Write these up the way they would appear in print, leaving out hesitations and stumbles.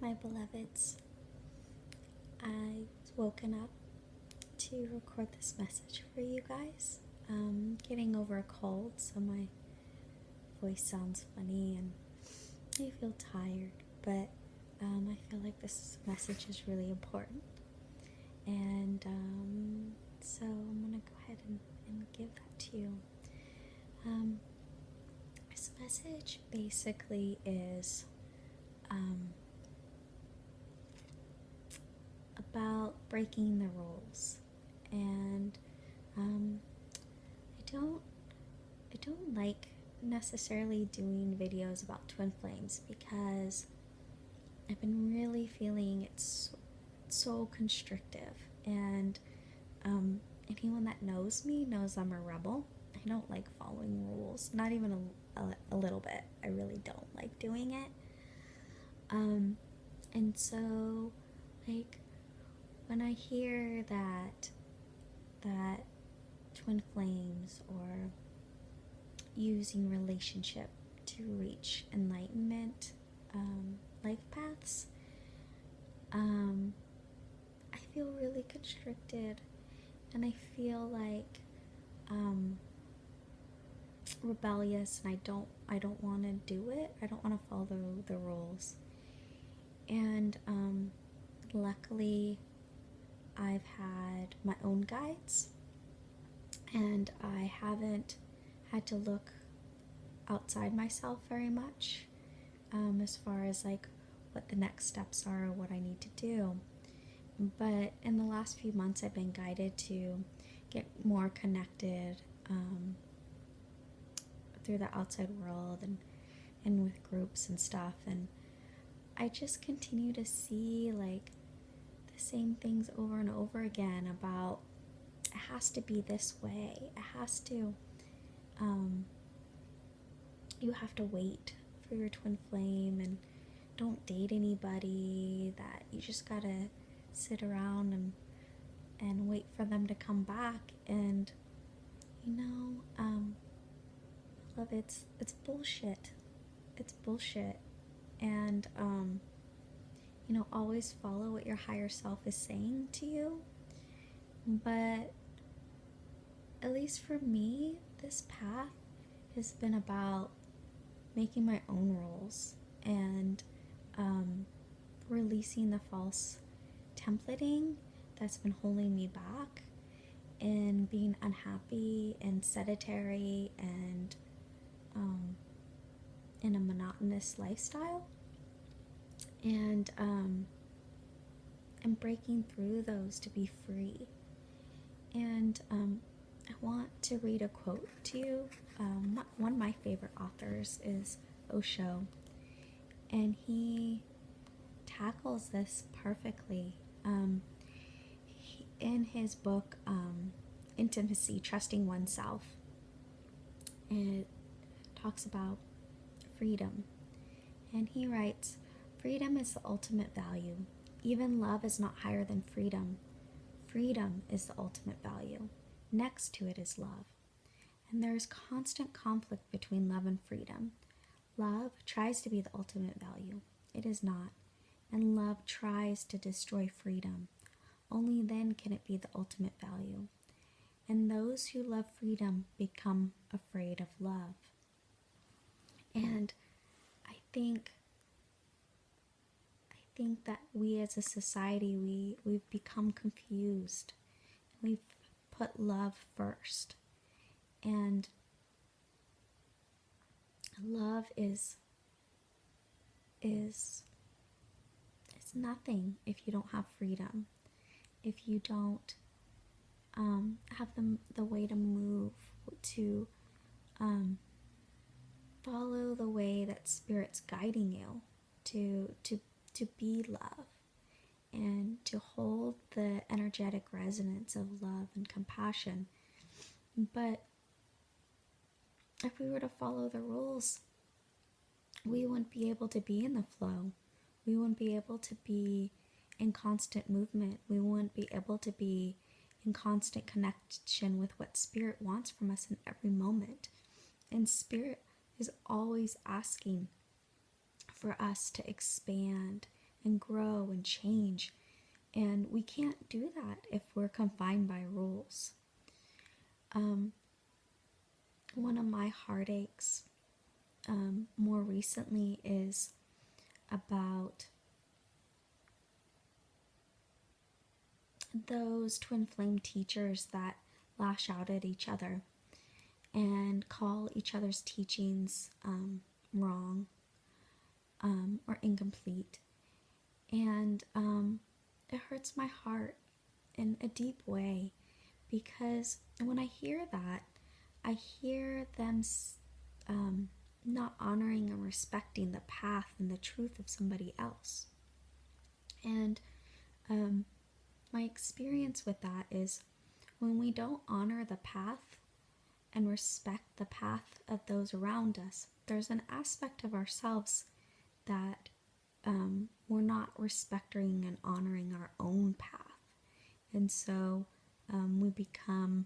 my beloveds. I've woken up to record this message for you guys. Getting over a cold, so my voice sounds funny and I feel tired, but I feel like this message is really important. And so I'm gonna go ahead and give that to you. This message basically is about breaking the rules, and I don't like necessarily doing videos about twin flames because I've been really feeling it's so constrictive, and anyone that knows me knows I'm a rebel. I don't like following rules, not even a little bit. I really don't like doing it. And so, like, when I hear that twin flames or using relationship to reach enlightenment life paths, I feel really constricted, and I feel like rebellious, and I don't want to do it. I don't want to follow the rules. And luckily, I've had my own guides, and I haven't had to look outside myself very much as far as like what the next steps are or what I need to do. But in the last few months, I've been guided to get more connected through the outside world and with groups and stuff. And I just continue to see like the same things over and over again about it has to be this way. It has to, you have to wait for your twin flame, and don't date anybody, that you just gotta sit around and wait for them to come back. And love, it's bullshit. It's bullshit. And always follow what your higher self is saying to you. But at least for me, this path has been about making my own rules and releasing the false templating that's been holding me back, and being unhappy and sedentary and in a monotonous lifestyle, and breaking through those to be free. And I want to read a quote to you. One of my favorite authors is Osho, and he tackles this perfectly. In his book, Intimacy, Trusting Oneself, it talks about freedom. And he writes, "Freedom is the ultimate value. Even love is not higher than freedom. Freedom is the ultimate value. Next to it is love. And there is constant conflict between love and freedom. Love tries to be the ultimate value. It is not. And love tries to destroy freedom. Only then can it be the ultimate value. And those who love freedom become afraid of love." And I think that we as a society, we've become confused. We've put love first. And love is nothing if you don't have freedom. If you don't have the way to move, to follow the way that Spirit's guiding you, to be love, and to hold the energetic resonance of love and compassion. But if we were to follow the rules, we wouldn't be able to be in the flow. We wouldn't be able to be in constant movement. We wouldn't be able to be in constant connection with what Spirit wants from us in every moment. And Spirit is always asking for us to expand and grow and change. And we can't do that if we're confined by rules. One of my heartaches more recently is about those twin flame teachers that lash out at each other and call each other's teachings wrong or incomplete. And it hurts my heart in a deep way, because when I hear that, I hear them not honoring and respecting the path and the truth of somebody else. And my experience with that is when we don't honor the path and respect the path of those around us, there's an aspect of ourselves that we're not respecting and honoring our own path. And so we become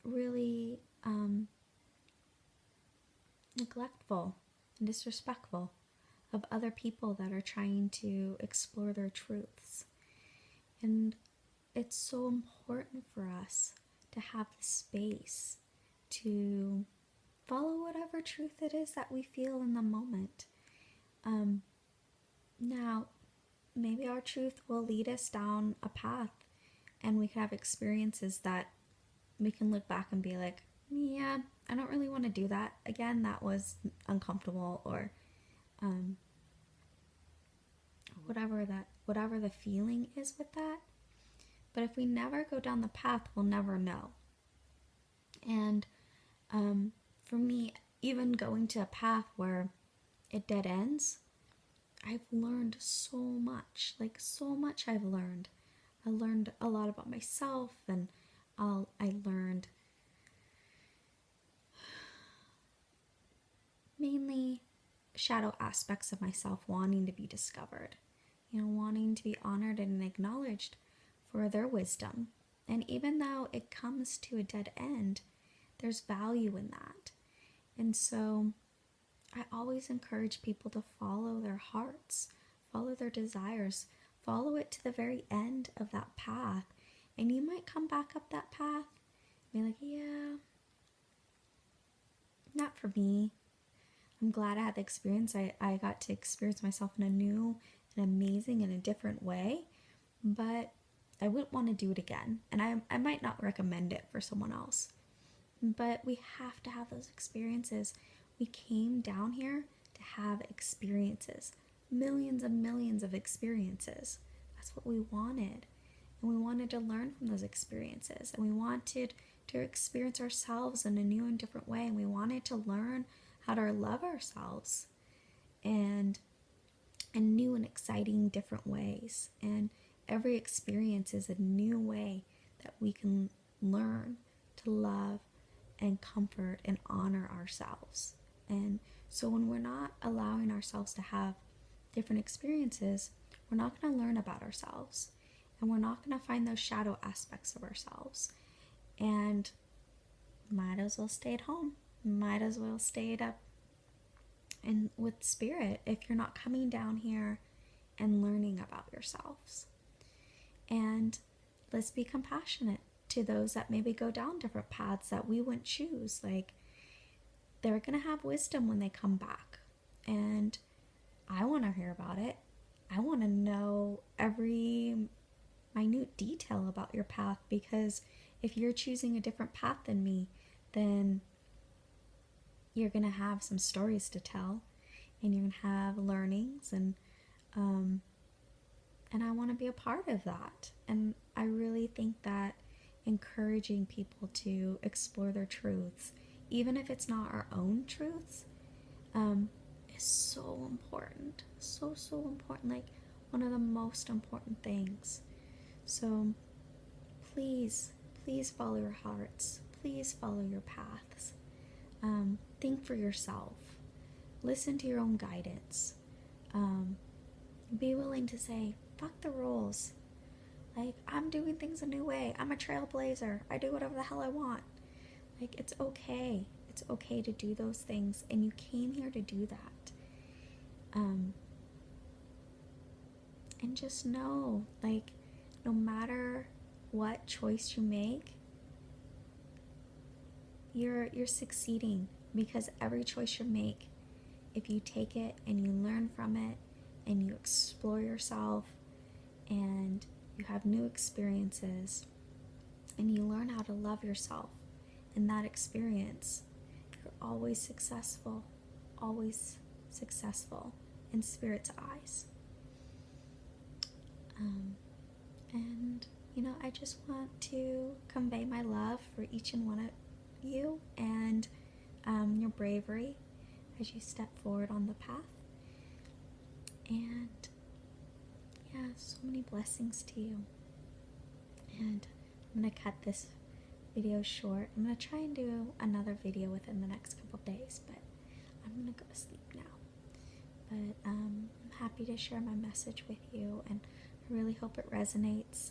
really neglectful and disrespectful of other people that are trying to explore their truths. And it's so important for us to have the space to follow whatever truth it is that we feel in the moment. Now, maybe our truth will lead us down a path and we can have experiences that we can look back and be like, yeah, I don't really want to do that again. That was uncomfortable, or whatever the feeling is with that. But if we never go down the path, we'll never know. And for me, even going to a path where it dead ends, I've learned so much. Like, so much I've learned. I learned a lot about myself, and I learned mainly shadow aspects of myself wanting to be discovered, wanting to be honored and acknowledged for their wisdom. And even though it comes to a dead end, there's value in that. And so I always encourage people to follow their hearts, follow their desires, follow it to the very end of that path. And you might come back up that path and be like, yeah, not for me. I'm glad I had the experience. I got to experience myself in a new and amazing and a different way, but I wouldn't want to do it again. And I might not recommend it for someone else. But we have to have those experiences. We came down here to have experiences, millions and millions of experiences. That's what we wanted. And we wanted to learn from those experiences. And we wanted to experience ourselves in a new and different way. And we wanted to learn how to love ourselves and in new and exciting different ways. And every experience is a new way that we can learn to love and comfort and honor ourselves. And so when we're not allowing ourselves to have different experiences, we're not going to learn about ourselves, and we're not going to find those shadow aspects of ourselves. And might as well stay at home. Might as well stay up and with spirit if you're not coming down here and learning about yourselves. And let's be compassionate to those that maybe go down different paths that we wouldn't choose. Like, they're going to have wisdom when they come back. And I want to hear about it. I want to know every minute detail about your path, because if you're choosing a different path than me, then you're going to have some stories to tell, and you're going to have learnings, and I want to be a part of that. And I really think that encouraging people to explore their truths, even if it's not our own truths, is so important. So important. Like, one of the most important things. So please follow your hearts. Please follow your paths. Think for yourself. Listen to your own guidance. Be willing to say, fuck the rules. Like, I'm doing things a new way. I'm a trailblazer. I do whatever the hell I want. Like, it's okay. It's okay to do those things, and you came here to do that. And just know, like, no matter what choice you make, you're succeeding, because every choice you make, if you take it and you learn from it and you explore yourself and you have new experiences and you learn how to love yourself in that experience, you're always successful in Spirit's eyes. And I just want to convey my love for each and one of you, and your bravery as you step forward on the path. And yeah, so many blessings to you. And I'm gonna cut this video short. I'm gonna try and do another video within the next couple days, but I'm gonna go to sleep now. But I'm happy to share my message with you, and I really hope it resonates.